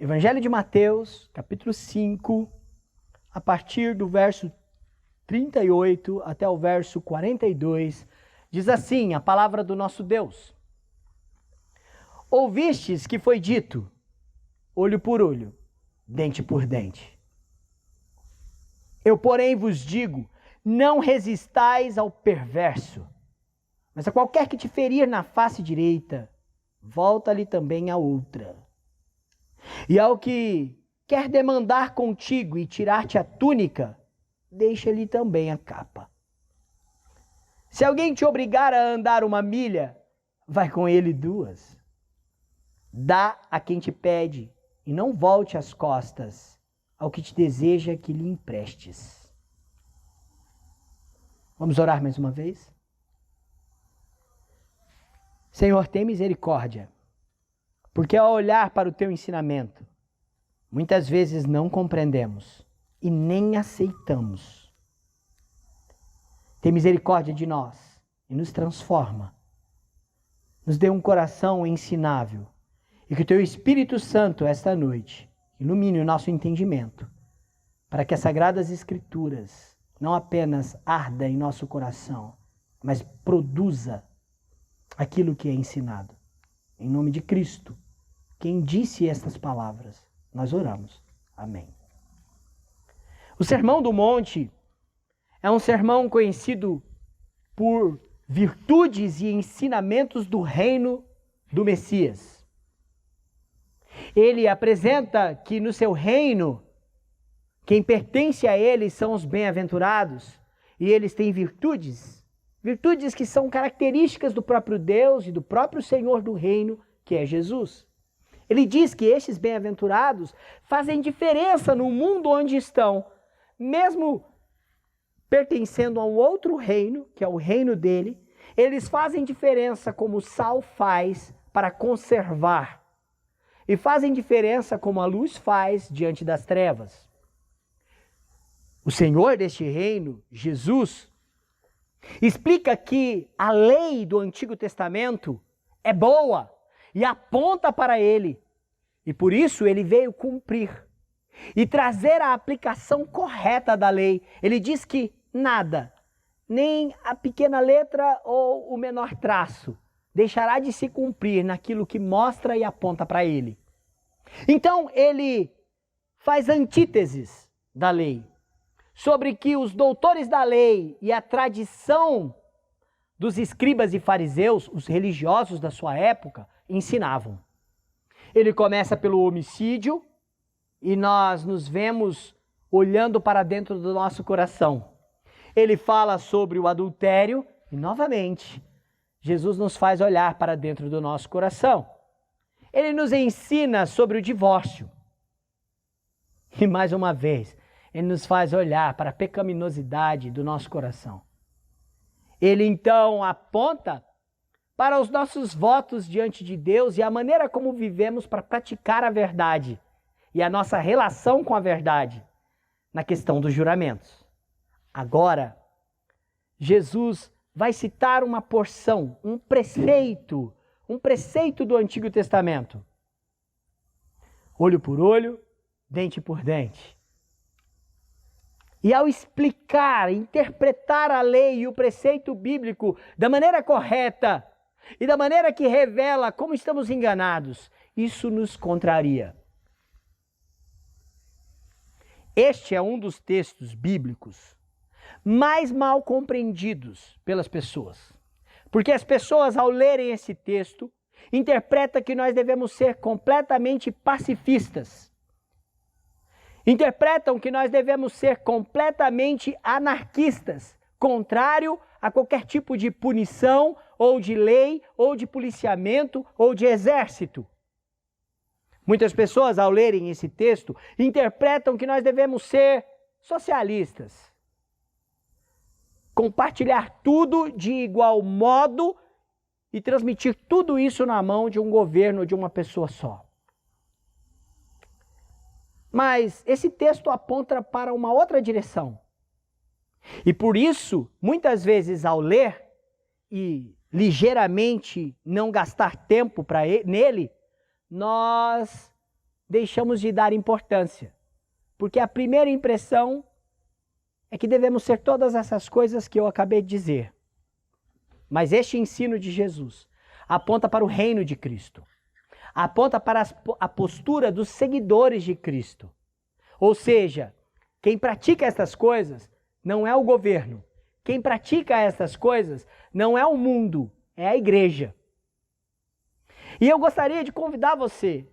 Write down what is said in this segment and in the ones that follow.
Evangelho de Mateus, capítulo 5, a partir do verso 38 até o verso 42, diz assim a palavra do nosso Deus. Ouvistes que foi dito, olho por olho, dente por dente. Eu, porém, vos digo, não resistais ao perverso, mas a qualquer que te ferir na face direita, volta-lhe também a outra. E ao que quer demandar contigo e tirar-te a túnica, deixa-lhe também a capa. Se alguém te obrigar a andar 1 milha, vai com ele 2. Dá a quem te pede, e não volte as costas ao que te deseja que lhe emprestes. Vamos orar mais uma vez? Senhor, tem misericórdia, porque ao olhar para o teu ensinamento, muitas vezes não compreendemos e nem aceitamos. Tem misericórdia de nós e nos transforma. Nos dê um coração ensinável e que o teu Espírito Santo, esta noite, ilumine o nosso entendimento, para que as Sagradas Escrituras não apenas arda em nosso coração, mas produza aquilo que é ensinado. Em nome de Cristo, quem disse estas palavras, nós oramos. Amém. O Sermão do Monte é um sermão conhecido por virtudes e ensinamentos do reino do Messias. Ele apresenta que no seu reino, quem pertence a ele são os bem-aventurados, e eles têm virtudes que são características do próprio Deus e do próprio Senhor do reino, que é Jesus. Ele diz que estes bem-aventurados fazem diferença no mundo onde estão, mesmo pertencendo a um outro reino, que é o reino dele, eles fazem diferença como o sal faz para conservar, e fazem diferença como a luz faz diante das trevas. O Senhor deste reino, Jesus, explica que a lei do Antigo Testamento é boa e aponta para ele. E por isso ele veio cumprir e trazer a aplicação correta da lei. Ele diz que nada, nem a pequena letra ou o menor traço, deixará de se cumprir naquilo que mostra e aponta para ele. Então ele faz antíteses da lei, sobre que os doutores da lei e a tradição dos escribas e fariseus, os religiosos da sua época, ensinavam. Ele começa pelo homicídio e nós nos vemos olhando para dentro do nosso coração. Ele fala sobre o adultério e, novamente, Jesus nos faz olhar para dentro do nosso coração. Ele nos ensina sobre o divórcio. E, mais uma vez, ele nos faz olhar para a pecaminosidade do nosso coração. Ele então aponta para os nossos votos diante de Deus e a maneira como vivemos para praticar a verdade e a nossa relação com a verdade na questão dos juramentos. Agora, Jesus vai citar uma porção, um preceito do Antigo Testamento. Olho por olho, dente por dente. E ao explicar, interpretar a lei e o preceito bíblico da maneira correta e da maneira que revela como estamos enganados, isso nos contraria. Este é um dos textos bíblicos mais mal compreendidos pelas pessoas. Porque as pessoas, ao lerem esse texto, interpretam que nós devemos ser completamente pacifistas. Interpretam que nós devemos ser completamente anarquistas, contrário a qualquer tipo de punição, ou de lei, ou de policiamento, ou de exército. Muitas pessoas, ao lerem esse texto, interpretam que nós devemos ser socialistas. Compartilhar tudo de igual modo e transmitir tudo isso na mão de um governo, de uma pessoa só. Mas esse texto aponta para uma outra direção. E por isso, muitas vezes ao ler e ligeiramente não gastar tempo nele, nós deixamos de dar importância. Porque a primeira impressão é que devemos ser todas essas coisas que eu acabei de dizer. Mas este ensino de Jesus aponta para o reino de Cristo. Aponta para a postura dos seguidores de Cristo. Ou seja, quem pratica estas coisas não é o governo. Quem pratica estas coisas não é o mundo, é a igreja. E eu gostaria de convidar você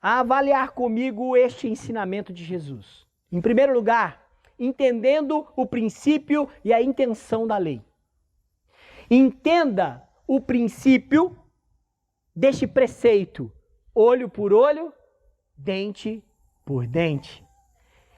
a avaliar comigo este ensinamento de Jesus. Em primeiro lugar, entendendo o princípio e a intenção da lei. Entenda o princípio deste preceito, olho por olho, dente por dente.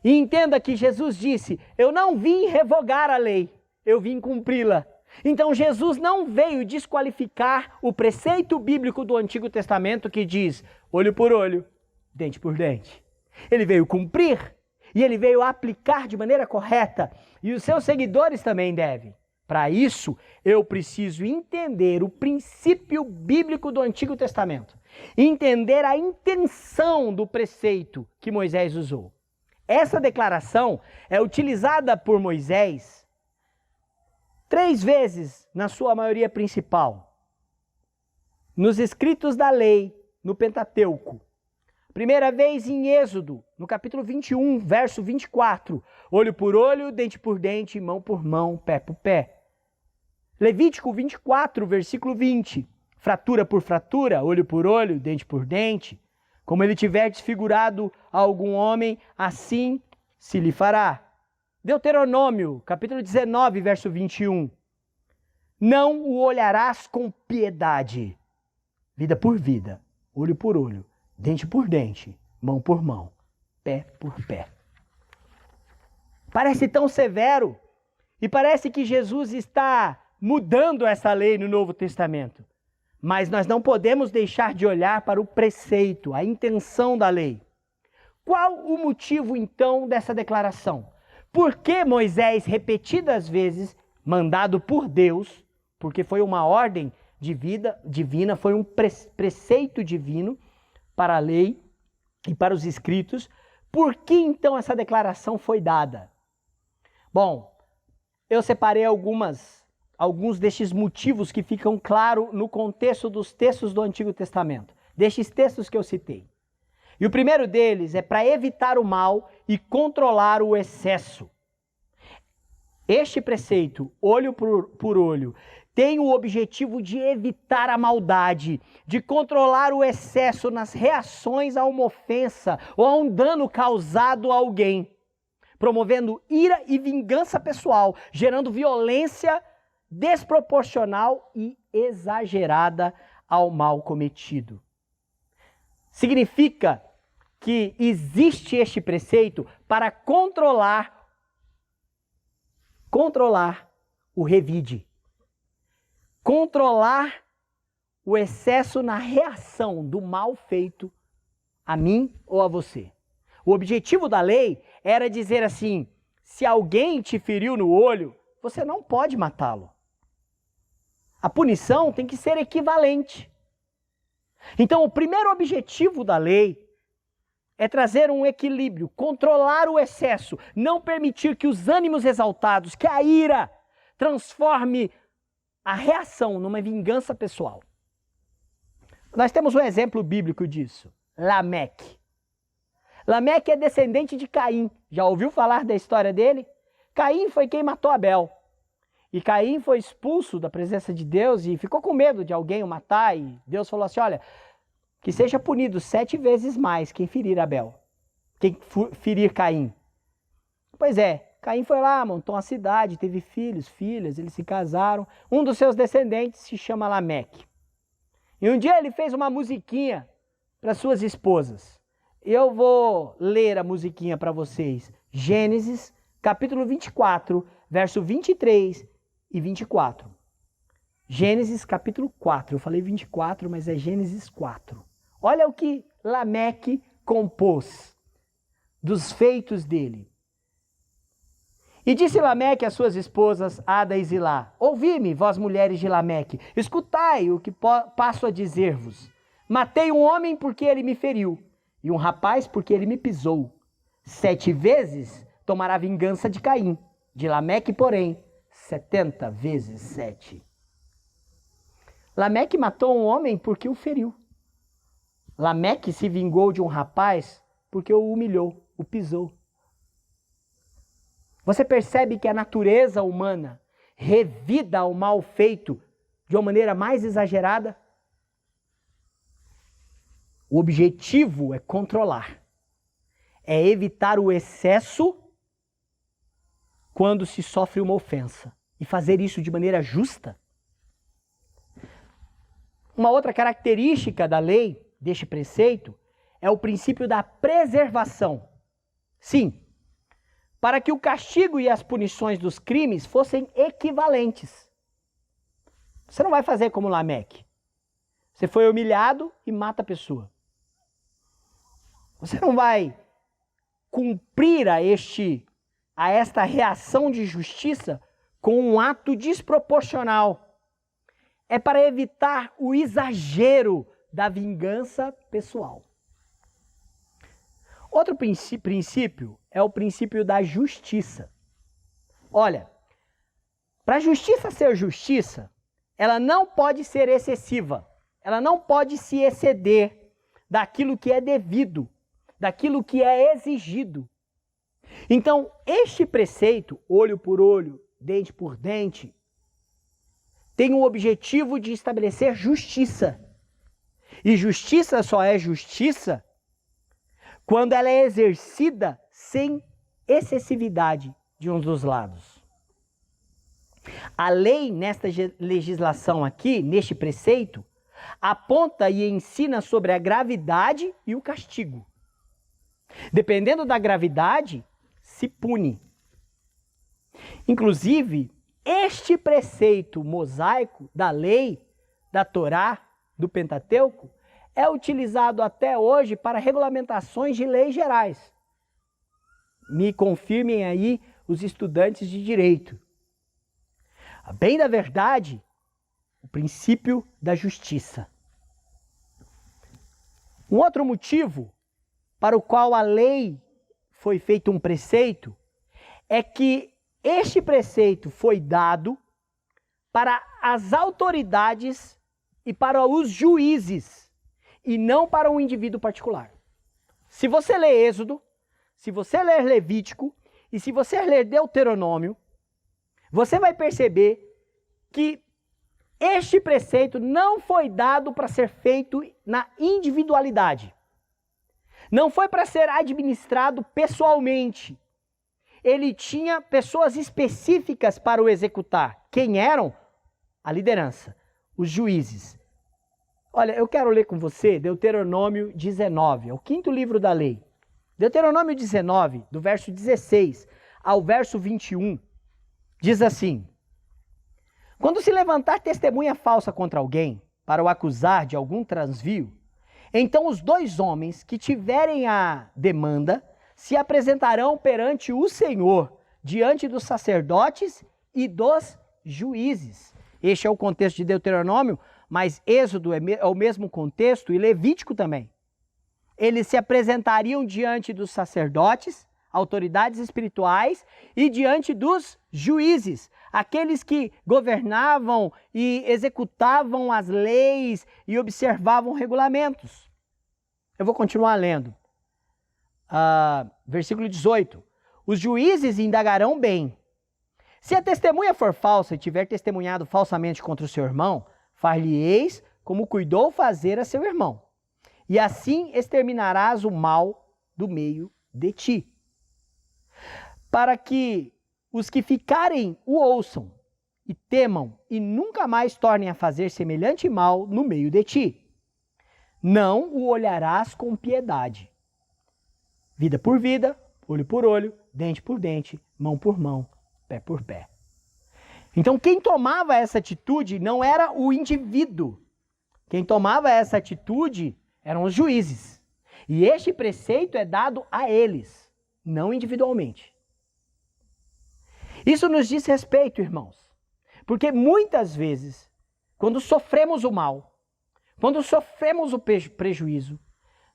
E entenda que Jesus disse, eu não vim revogar a lei, eu vim cumpri-la. Então Jesus não veio desqualificar o preceito bíblico do Antigo Testamento que diz, olho por olho, dente por dente. Ele veio cumprir e ele veio aplicar de maneira correta. E os seus seguidores também devem. Para isso, eu preciso entender o princípio bíblico do Antigo Testamento. Entender a intenção do preceito que Moisés usou. Essa declaração é utilizada por Moisés 3 vezes na sua maioria principal. Nos escritos da lei, no Pentateuco. Primeira vez em Êxodo, no capítulo 21, verso 24. Olho por olho, dente por dente, mão por mão, pé por pé. Levítico 24, versículo 20. Fratura por fratura, olho por olho, dente por dente. Como ele tiver desfigurado algum homem, assim se lhe fará. Deuteronômio, capítulo 19, verso 21. Não o olharás com piedade. Vida por vida, olho por olho, dente por dente, mão por mão, pé por pé. Parece tão severo e parece que Jesus está mudando essa lei no Novo Testamento. Mas nós não podemos deixar de olhar para o preceito, a intenção da lei. Qual o motivo, então, dessa declaração? Por que Moisés, repetidas vezes, mandado por Deus, porque foi uma ordem divina, foi um preceito divino para a lei e para os escritos, por que então essa declaração foi dada? Bom, eu separei alguns destes motivos que ficam claros no contexto dos textos do Antigo Testamento, destes textos que eu citei. E o primeiro deles é para evitar o mal e controlar o excesso. Este preceito, olho por olho, tem o objetivo de evitar a maldade, de controlar o excesso nas reações a uma ofensa ou a um dano causado a alguém, promovendo ira e vingança pessoal, gerando violência desproporcional e exagerada ao mal cometido. Significa que existe este preceito para controlar o revide. Controlar o excesso na reação do mal feito a mim ou a você. O objetivo da lei era dizer assim, se alguém te feriu no olho, você não pode matá-lo. A punição tem que ser equivalente. Então, o primeiro objetivo da lei é trazer um equilíbrio, controlar o excesso, não permitir que os ânimos exaltados, que a ira, transforme a reação numa vingança pessoal. Nós temos um exemplo bíblico disso, Lameque. Lameque é descendente de Caim. Já ouviu falar da história dele? Caim foi quem matou Abel. E Caim foi expulso da presença de Deus e ficou com medo de alguém o matar. E Deus falou assim, olha, que seja punido 7 vezes mais quem ferir Abel, quem ferir Caim. Pois é, Caim foi lá, montou uma cidade, teve filhos, filhas, eles se casaram. Um dos seus descendentes se chama Lameque. E um dia ele fez uma musiquinha para suas esposas. Eu vou ler a musiquinha para vocês. Gênesis, capítulo 24, verso 23 e 24. Gênesis, capítulo 4. Eu falei 24, mas é Gênesis 4. Olha o que Lameque compôs dos feitos dele. E disse Lameque às suas esposas, Ada e Zilá, ouvi-me, vós mulheres de Lameque, escutai o que passo a dizer-vos. Matei um homem porque ele me feriu, e um rapaz porque ele me pisou. 7 vezes tomará vingança de Caim. De Lameque, porém, 70 vezes 7. Lameque matou um homem porque o feriu. Lameque se vingou de um rapaz porque o humilhou, o pisou. Você percebe que a natureza humana revida o mal feito de uma maneira mais exagerada? O objetivo é controlar, é evitar o excesso quando se sofre uma ofensa e fazer isso de maneira justa. Uma outra característica da lei, deste preceito, é o princípio da preservação. Sim, para que o castigo e as punições dos crimes fossem equivalentes. Você não vai fazer como Lameque. Você foi humilhado e mata a pessoa. Você não vai cumprir a esta reação de justiça com um ato desproporcional. É para evitar o exagero da vingança pessoal. Outro princípio é o princípio da justiça. Olha, para a justiça ser justiça, ela não pode ser excessiva. Ela não pode se exceder daquilo que é devido, daquilo que é exigido. Então, este preceito, olho por olho, dente por dente, tem o objetivo de estabelecer justiça. E justiça só é justiça quando ela é exercida sem excessividade de um dos lados. A lei, nesta legislação aqui, neste preceito, aponta e ensina sobre a gravidade e o castigo. Dependendo da gravidade, se pune. Inclusive, este preceito mosaico da lei, da Torá, do Pentateuco, é utilizado até hoje para regulamentações de leis gerais. Me confirmem aí os estudantes de direito. A bem da verdade, o princípio da justiça. Um outro motivo para o qual a lei foi feito um preceito é que este preceito foi dado para as autoridades e para os juízes, e não para um indivíduo particular. Se você ler Êxodo, se você ler Levítico e se você ler Deuteronômio, você vai perceber que este preceito não foi dado para ser feito na individualidade. Não foi para ser administrado pessoalmente. Ele tinha pessoas específicas para o executar. Quem eram? A liderança, os juízes. Olha, eu quero ler com você Deuteronômio 19, é o 5º livro da lei. Deuteronômio 19, do verso 16 ao verso 21, diz assim: quando se levantar testemunha falsa contra alguém, para o acusar de algum transvio, então os 2 homens que tiverem a demanda se apresentarão perante o Senhor, diante dos sacerdotes e dos juízes. Este é o contexto de Deuteronômio, mas Êxodo é o mesmo contexto e Levítico também. Eles se apresentariam diante dos sacerdotes, autoridades espirituais, e diante dos juízes, aqueles que governavam e executavam as leis e observavam regulamentos. Eu vou continuar lendo. Versículo 18. Os juízes indagarão bem. Se a testemunha for falsa e tiver testemunhado falsamente contra o seu irmão, far-lhe-eis como cuidou fazer a seu irmão. E assim exterminarás o mal do meio de ti. Para que os que ficarem o ouçam e temam e nunca mais tornem a fazer semelhante mal no meio de ti. Não o olharás com piedade. Vida por vida, olho por olho, dente por dente, mão por mão, pé por pé. Então quem tomava essa atitude não era o indivíduo. Quem tomava essa atitude eram os juízes. E este preceito é dado a eles, não individualmente. Isso nos diz respeito, irmãos. Porque muitas vezes, quando sofremos o mal, quando sofremos o prejuízo,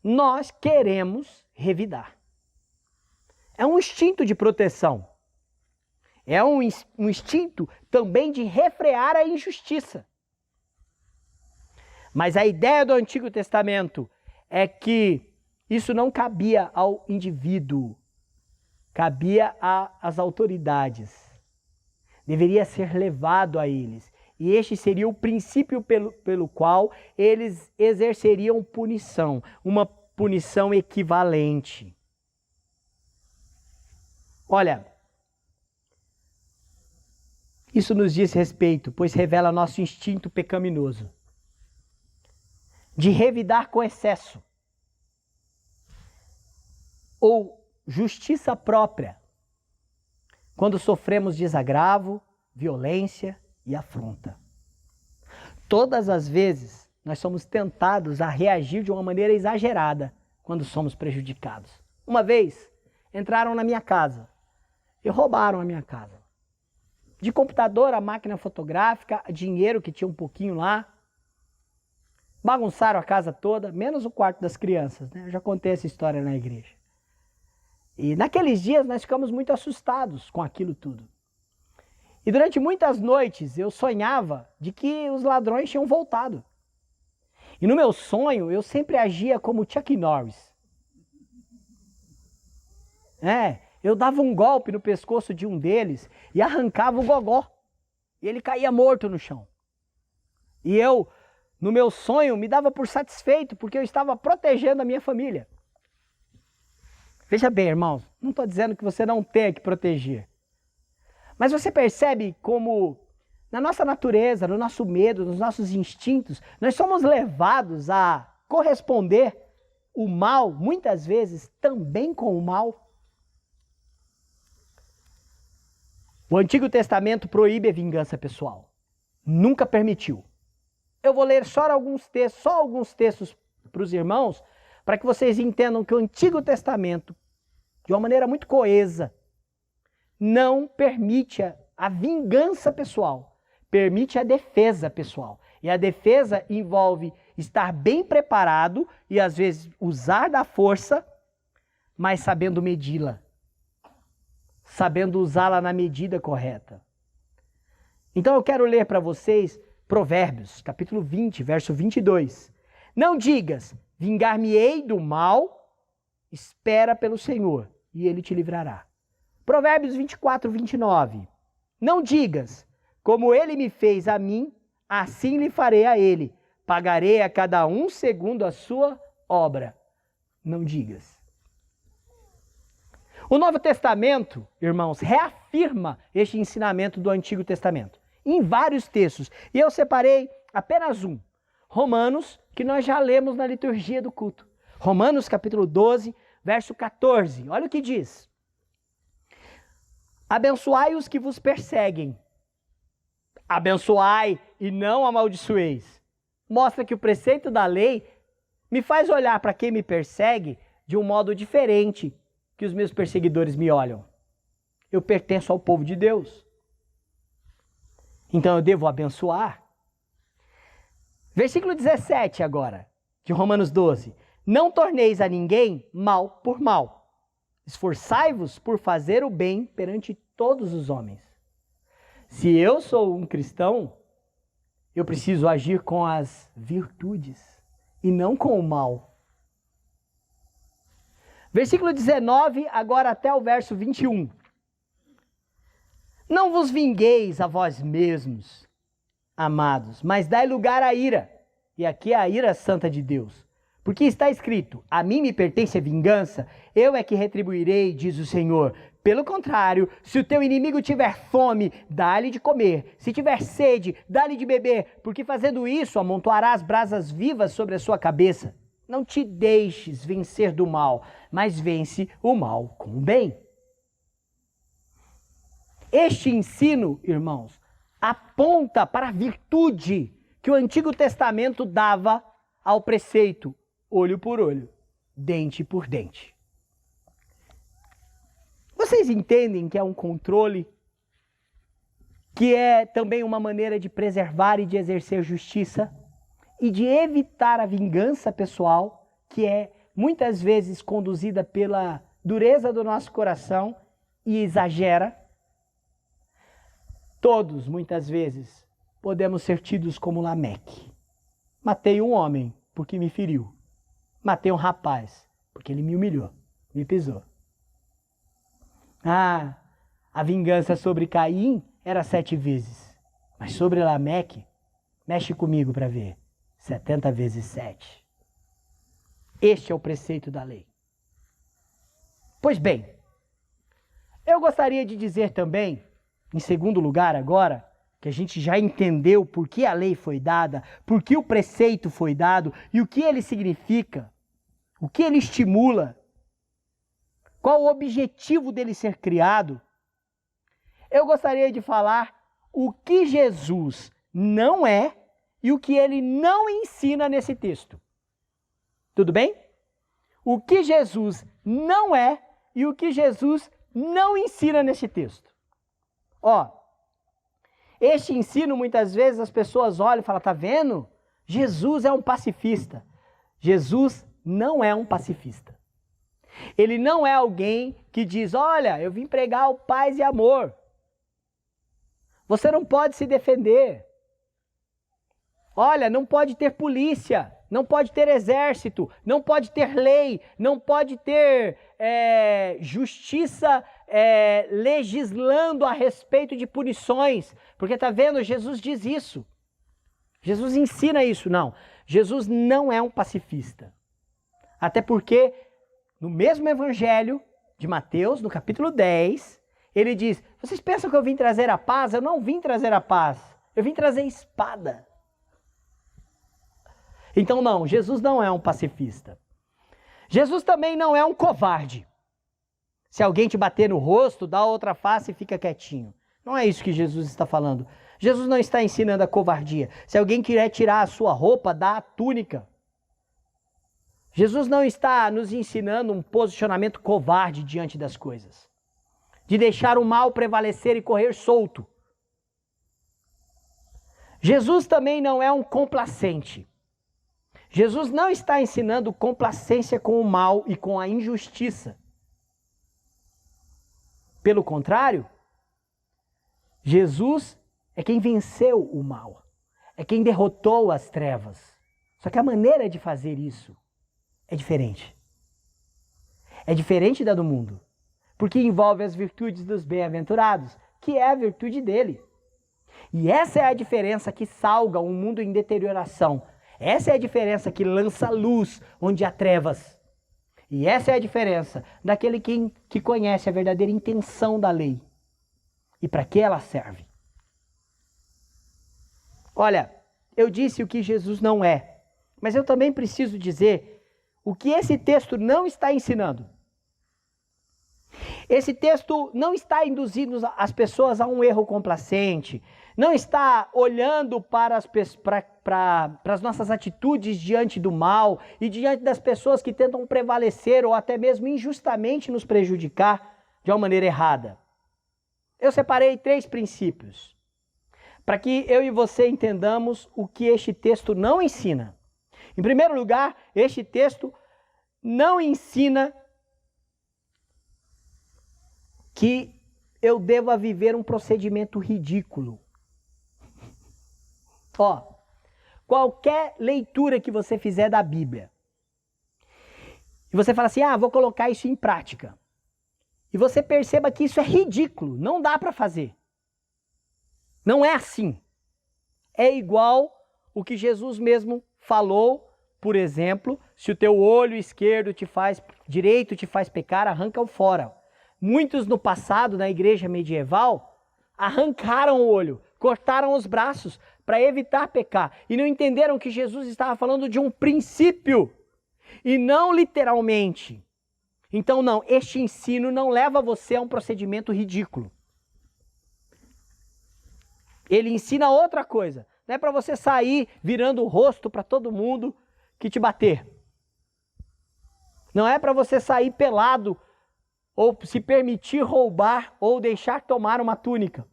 nós queremos revidar. É um instinto de proteção. É um instinto também de refrear a injustiça. Mas a ideia do Antigo Testamento é que isso não cabia ao indivíduo, cabia às autoridades. Deveria ser levado a eles. E este seria o princípio pelo qual eles exerceriam punição, uma punição equivalente. Olha, isso nos diz respeito, pois revela nosso instinto pecaminoso de revidar com excesso ou justiça própria quando sofremos desagravo, violência e afronta. Todas as vezes nós somos tentados a reagir de uma maneira exagerada quando somos prejudicados. Uma vez entraram na minha casa e roubaram a minha casa. De computador, a máquina fotográfica, dinheiro que tinha um pouquinho lá. Bagunçaram a casa toda, menos o quarto das crianças, né? Eu já contei essa história na igreja. E naqueles dias nós ficamos muito assustados com aquilo tudo. E durante muitas noites eu sonhava de que os ladrões tinham voltado. E no meu sonho eu sempre agia como Chuck Norris. Eu dava um golpe no pescoço de um deles e arrancava o gogó. E ele caía morto no chão. E eu, no meu sonho, me dava por satisfeito porque eu estava protegendo a minha família. Veja bem, irmãos, não estou dizendo que você não tenha que proteger. Mas você percebe como na nossa natureza, no nosso medo, nos nossos instintos, nós somos levados a corresponder o mal, muitas vezes, também com o mal. O Antigo Testamento proíbe a vingança pessoal. Nunca permitiu. Eu vou ler só alguns textos para os irmãos, para que vocês entendam que o Antigo Testamento, de uma maneira muito coesa, não permite a vingança pessoal, permite a defesa pessoal. E a defesa envolve estar bem preparado e às vezes usar da força, mas sabendo medi-la, sabendo usá-la na medida correta. Então eu quero ler para vocês Provérbios, capítulo 20, verso 22. Não digas, vingar-me-ei do mal, espera pelo Senhor, e Ele te livrará. Provérbios 24, 29. Não digas, como Ele me fez a mim, assim lhe farei a Ele. Pagarei a cada um segundo a sua obra. Não digas. O Novo Testamento, irmãos, reafirma este ensinamento do Antigo Testamento, em vários textos. E eu separei apenas um. Romanos, que nós já lemos na liturgia do culto. Romanos capítulo 12, verso 14. Olha o que diz. Abençoai os que vos perseguem. Abençoai e não amaldiçoeis. Mostra que o preceito da lei me faz olhar para quem me persegue de um modo diferente que os meus perseguidores me olham. Eu pertenço ao povo de Deus. Então eu devo abençoar. Versículo 17 agora, de Romanos 12. Não torneis a ninguém mal por mal. Esforçai-vos por fazer o bem perante todos os homens. Se eu sou um cristão, eu preciso agir com as virtudes e não com o mal. Versículo 19, agora até o verso 21. Não vos vingueis a vós mesmos, amados, mas dai lugar à ira. E aqui é a ira santa de Deus. Porque está escrito, a mim me pertence a vingança, eu é que retribuirei, diz o Senhor. Pelo contrário, se o teu inimigo tiver fome, dá-lhe de comer. Se tiver sede, dá-lhe de beber, porque fazendo isso, amontoarás brasas vivas sobre a sua cabeça. Não te deixes vencer do mal, mas vence o mal com o bem. Este ensino, irmãos, aponta para a virtude que o Antigo Testamento dava ao preceito olho por olho, dente por dente. Vocês entendem que é um controle, que é também uma maneira de preservar e de exercer justiça e de evitar a vingança pessoal, que é muitas vezes conduzida pela dureza do nosso coração e exagera. Todos, muitas vezes, podemos ser tidos como Lameque. Matei um homem porque me feriu. Matei um rapaz porque ele me humilhou, me pisou. Ah, a vingança sobre Caim era 7 vezes. Mas sobre Lameque, mexe comigo para ver. 70 vezes 7. Este é o preceito da lei. Pois bem, eu gostaria de dizer também, em segundo lugar agora, que a gente já entendeu por que a lei foi dada, por que o preceito foi dado e o que ele significa, o que ele estimula, qual o objetivo dele ser criado. Eu gostaria de falar o que Jesus não é e o que ele não ensina nesse texto. Tudo bem? O que Jesus não é e o que Jesus não ensina nesse texto. Ó, este ensino muitas vezes as pessoas olham e falam, tá vendo? Jesus é um pacifista. Jesus não é um pacifista. Ele não é alguém que diz, olha, eu vim pregar o paz e amor. Você não pode se defender. Olha, não pode ter polícia, não pode ter exército, não pode ter lei, não pode ter justiça legislando a respeito de punições. Porque tá vendo, Jesus diz isso. Jesus ensina isso. Não, Jesus não é um pacifista. Até porque no mesmo evangelho de Mateus, no capítulo 10, ele diz, vocês pensam que eu vim trazer a paz? Eu não vim trazer a paz, eu vim trazer espada. Então não, Jesus não é um pacifista. Jesus também não é um covarde. Se alguém te bater no rosto, dá outra face e fica quietinho. Não é isso que Jesus está falando. Jesus não está ensinando a covardia. Se alguém quiser tirar a sua roupa, dá a túnica. Jesus não está nos ensinando um posicionamento covarde diante das coisas. De deixar o mal prevalecer e correr solto. Jesus também não é um complacente. Jesus não está ensinando complacência com o mal e com a injustiça. Pelo contrário, Jesus é quem venceu o mal, é quem derrotou as trevas. Só que a maneira de fazer isso é diferente. É diferente da do mundo, porque envolve as virtudes dos bem-aventurados, que é a virtude dele. E essa é a diferença que salga um mundo em deterioração. Essa é a diferença que lança luz onde há trevas. E essa é a diferença daquele que conhece a verdadeira intenção da lei. E para que ela serve. Olha, eu disse o que Jesus não é. Mas eu também preciso dizer o que esse texto não está ensinando. Esse texto não está induzindo as pessoas a um erro complacente, não está olhando para as nossas atitudes diante do mal e diante das pessoas que tentam prevalecer ou até mesmo injustamente nos prejudicar de uma maneira errada. Eu separei 3 princípios para que eu e você entendamos o que este texto não ensina. Em primeiro lugar, este texto não ensina que eu deva viver um procedimento ridículo. Ó, qualquer leitura que você fizer da Bíblia, e você fala assim, vou colocar isso em prática, e você perceba que isso é ridículo, não dá para fazer. Não é assim. É igual o que Jesus mesmo falou, por exemplo, se o teu olho direito te faz pecar, arranca-o fora. Muitos no passado, na igreja medieval, arrancaram o olho, cortaram os braços para evitar pecar. E não entenderam que Jesus estava falando de um princípio e não literalmente. Então não, este ensino não leva você a um procedimento ridículo. Ele ensina outra coisa. Não é para você sair virando o rosto para todo mundo que te bater. Não é para você sair pelado ou se permitir roubar, ou deixar tomar uma túnica.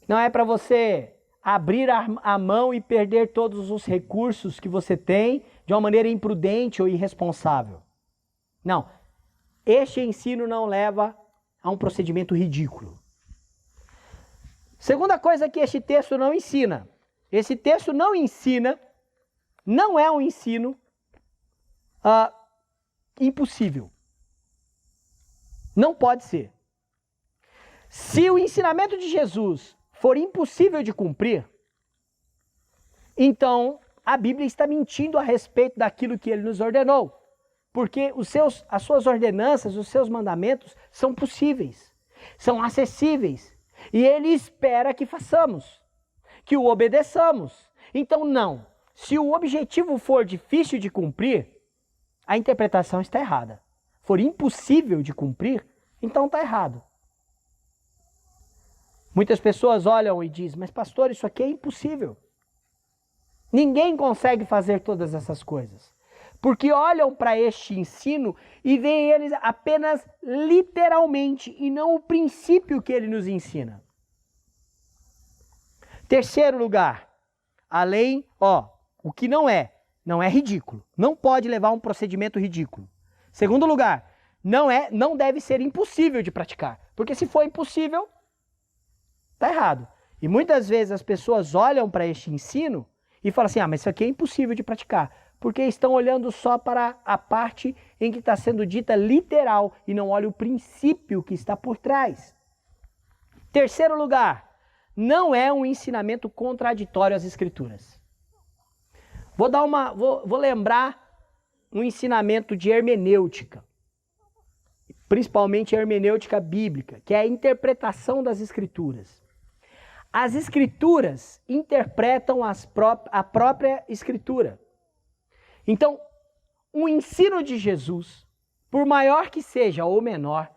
Não é para você abrir a mão e perder todos os recursos que você tem, de uma maneira imprudente ou irresponsável. Não. Este ensino não leva a um procedimento ridículo. Segunda coisa que este texto não ensina. Esse texto não ensina, não é um ensino impossível. Não pode ser. Se o ensinamento de Jesus for impossível de cumprir, então a Bíblia está mentindo a respeito daquilo que ele nos ordenou. Porque as suas ordenanças, os seus mandamentos são possíveis, são acessíveis. E ele espera que façamos, que o obedeçamos. Então não, se o objetivo for difícil de cumprir, a interpretação está errada. For impossível de cumprir, então está errado. Muitas pessoas olham e dizem, mas pastor, isso aqui é impossível. Ninguém consegue fazer todas essas coisas. Porque olham para este ensino e veem eles apenas literalmente e não o princípio que ele nos ensina. Terceiro lugar, além, o que não é ridículo. Não pode levar a um procedimento ridículo. Segundo lugar, não deve ser impossível de praticar. Porque se for impossível, está errado. E muitas vezes as pessoas olham para este ensino e falam assim, mas isso aqui é impossível de praticar. Porque estão olhando só para a parte em que está sendo dita literal e não olham o princípio que está por trás. Terceiro lugar, não é um ensinamento contraditório às Escrituras. Vou lembrar um ensinamento de hermenêutica, principalmente a hermenêutica bíblica, que é a interpretação das Escrituras. As Escrituras interpretam a própria Escritura. Então, o ensino de Jesus, por maior que seja ou menor,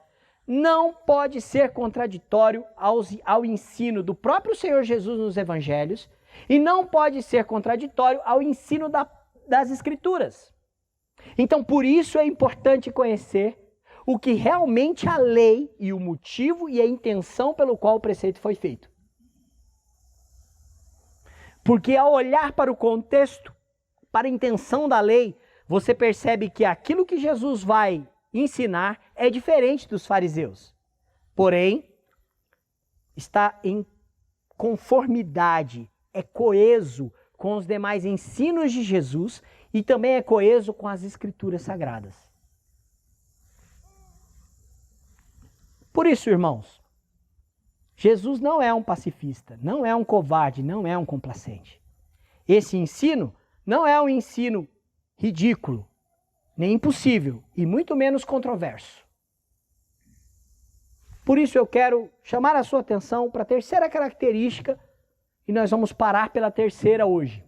não pode ser contraditório ao ensino do próprio Senhor Jesus nos Evangelhos e não pode ser contraditório ao ensino das Escrituras. Então, por isso é importante conhecer o que realmente a lei e o motivo e a intenção pelo qual o preceito foi feito. Porque ao olhar para o contexto, para a intenção da lei, você percebe que aquilo que Jesus vai ensinar é diferente dos fariseus. Porém, está em conformidade, é coeso com os demais ensinos de Jesus e também é coeso com as Escrituras Sagradas. Por isso, irmãos, Jesus não é um pacifista, não é um covarde, não é um complacente. Esse ensino não é um ensino ridículo, nem impossível, e muito menos controverso. Por isso eu quero chamar a sua atenção para a terceira característica, e nós vamos parar pela terceira hoje.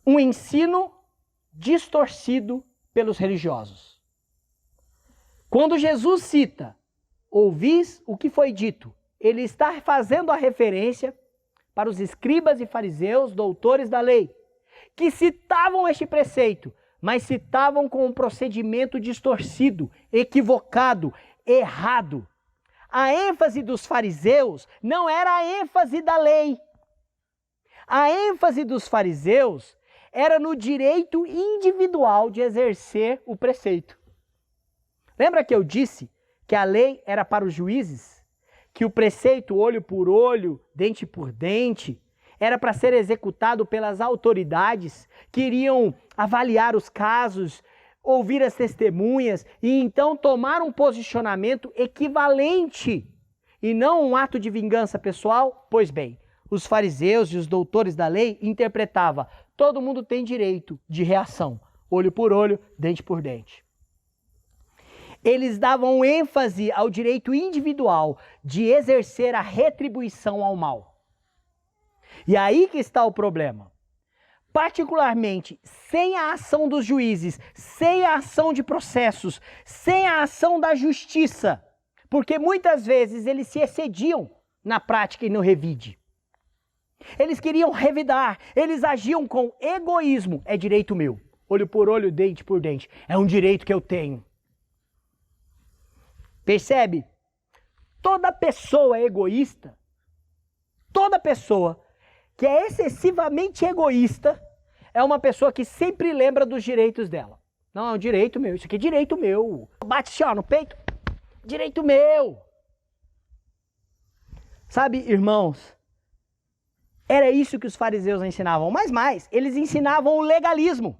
Um ensino distorcido pelos religiosos. Quando Jesus cita, ouvis o que foi dito, ele está fazendo a referência para os escribas e fariseus, doutores da lei, que citavam este preceito, mas citavam com um procedimento distorcido, equivocado, errado. A ênfase dos fariseus não era a ênfase da lei. A ênfase dos fariseus era no direito individual de exercer o preceito. Lembra que eu disse que a lei era para os juízes? Que o preceito olho por olho, dente por dente, era para ser executado pelas autoridades que iriam avaliar os casos, ouvir as testemunhas e então tomar um posicionamento equivalente e não um ato de vingança pessoal? Pois bem, os fariseus e os doutores da lei interpretavam: todo mundo tem direito de reação, olho por olho, dente por dente. Eles davam ênfase ao direito individual de exercer a retribuição ao mal. E aí que está o problema. Particularmente, sem a ação dos juízes, sem a ação de processos, sem a ação da justiça, porque muitas vezes eles se excediam na prática e no revide. Eles queriam revidar, eles agiam com egoísmo. É direito meu, olho por olho, dente por dente. É um direito que eu tenho. Percebe? Toda pessoa egoísta, toda pessoa que é excessivamente egoísta, é uma pessoa que sempre lembra dos direitos dela. Não, é um direito meu, isso aqui é direito meu. Bate assim, ó, no peito, direito meu. Sabe, irmãos, era isso que os fariseus ensinavam. Mas mais, eles ensinavam o legalismo.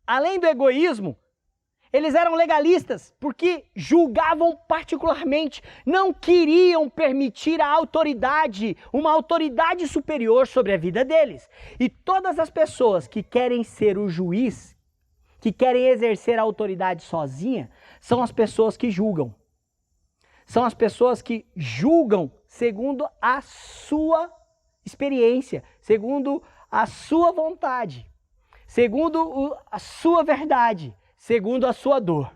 Além do egoísmo, eles eram legalistas porque julgavam particularmente, não queriam permitir a autoridade, uma autoridade superior sobre a vida deles. E todas as pessoas que querem ser o juiz, que querem exercer a autoridade sozinha, são as pessoas que julgam. São as pessoas que julgam segundo a sua experiência, segundo a sua vontade, segundo a sua verdade, segundo a sua dor.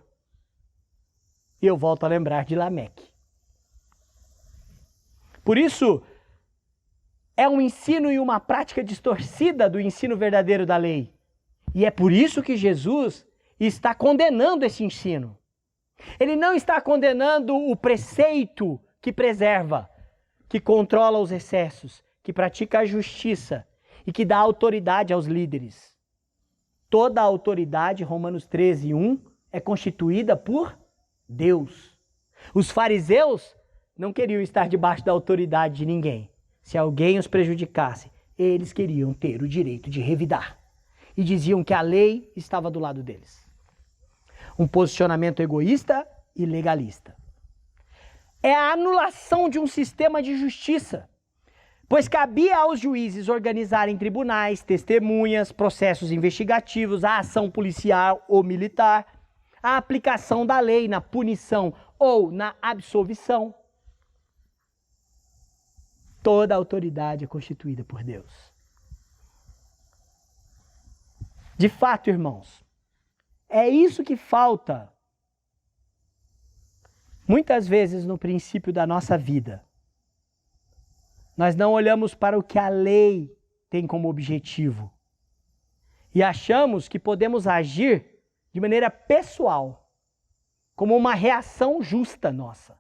E eu volto a lembrar de Lameque. Por isso, é um ensino e uma prática distorcida do ensino verdadeiro da lei. E é por isso que Jesus está condenando esse ensino. Ele não está condenando o preceito que preserva, que controla os excessos, que pratica a justiça e que dá autoridade aos líderes. Toda a autoridade, Romanos 13:1, é constituída por Deus. Os fariseus não queriam estar debaixo da autoridade de ninguém. Se alguém os prejudicasse, eles queriam ter o direito de revidar. E diziam que a lei estava do lado deles. Um posicionamento egoísta e legalista. É a anulação de um sistema de justiça, pois cabia aos juízes organizarem tribunais, testemunhas, processos investigativos, a ação policial ou militar, a aplicação da lei na punição ou na absolvição. Toda a autoridade é constituída por Deus. De fato, irmãos, é isso que falta muitas vezes no princípio da nossa vida. Nós não olhamos para o que a lei tem como objetivo e achamos que podemos agir de maneira pessoal, como uma reação justa nossa.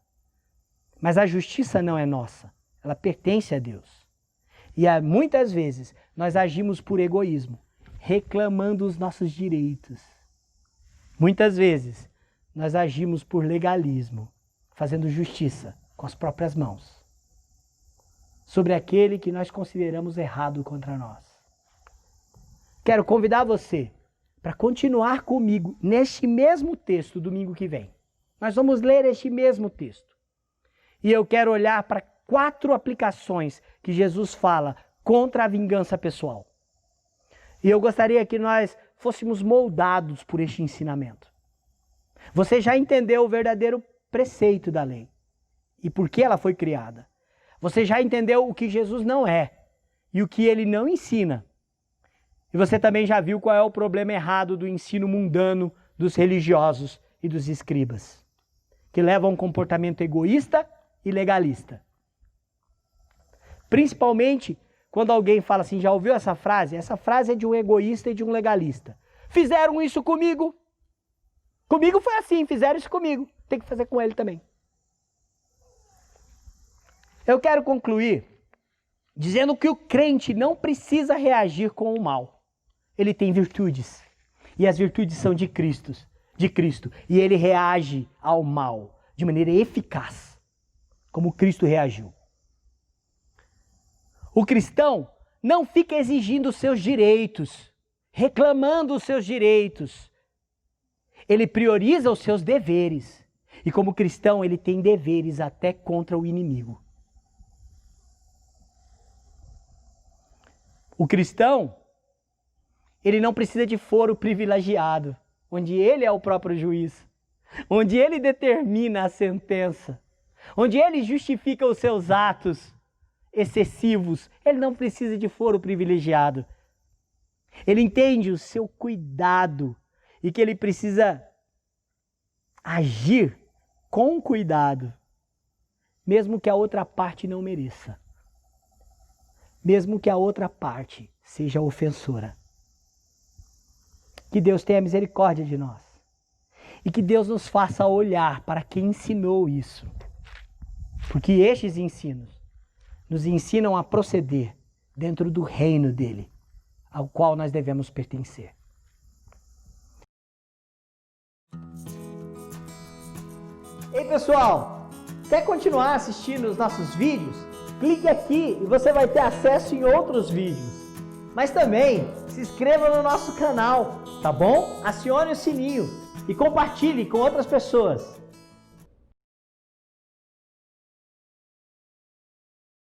Mas a justiça não é nossa, ela pertence a Deus. E muitas vezes nós agimos por egoísmo, reclamando os nossos direitos. Muitas vezes nós agimos por legalismo, fazendo justiça com as próprias mãos sobre aquele que nós consideramos errado contra nós. Quero convidar você para continuar comigo neste mesmo texto domingo que vem. Nós vamos ler este mesmo texto. E eu quero olhar para 4 aplicações que Jesus fala contra a vingança pessoal. E eu gostaria que nós fôssemos moldados por este ensinamento. Você já entendeu o verdadeiro preceito da lei e por que ela foi criada. Você já entendeu o que Jesus não é e o que ele não ensina. E você também já viu qual é o problema errado do ensino mundano dos religiosos e dos escribas, que levam a um comportamento egoísta e legalista. Principalmente quando alguém fala assim, já ouviu essa frase? Essa frase é de um egoísta e de um legalista. Fizeram isso comigo. Comigo foi assim, fizeram isso comigo. Tem que fazer com ele também. Eu quero concluir dizendo que o crente não precisa reagir com o mal. Ele tem virtudes. E as virtudes são de Cristo. E ele reage ao mal de maneira eficaz, como Cristo reagiu. O cristão não fica exigindo os seus direitos, reclamando os seus direitos. Ele prioriza os seus deveres. E como cristão, ele tem deveres até contra o inimigo. O cristão, ele não precisa de foro privilegiado, onde ele é o próprio juiz, onde ele determina a sentença, onde ele justifica os seus atos excessivos. Ele não precisa de foro privilegiado. Ele entende o seu cuidado e que ele precisa agir com cuidado, mesmo que a outra parte não mereça. Mesmo que a outra parte seja ofensora. Que Deus tenha misericórdia de nós. E que Deus nos faça olhar para quem ensinou isso. Porque estes ensinos nos ensinam a proceder dentro do reino dele, ao qual nós devemos pertencer. Ei pessoal, quer continuar assistindo os nossos vídeos? Clique aqui e você vai ter acesso em outros vídeos. Mas também se inscreva no nosso canal, tá bom? Acione o sininho e compartilhe com outras pessoas.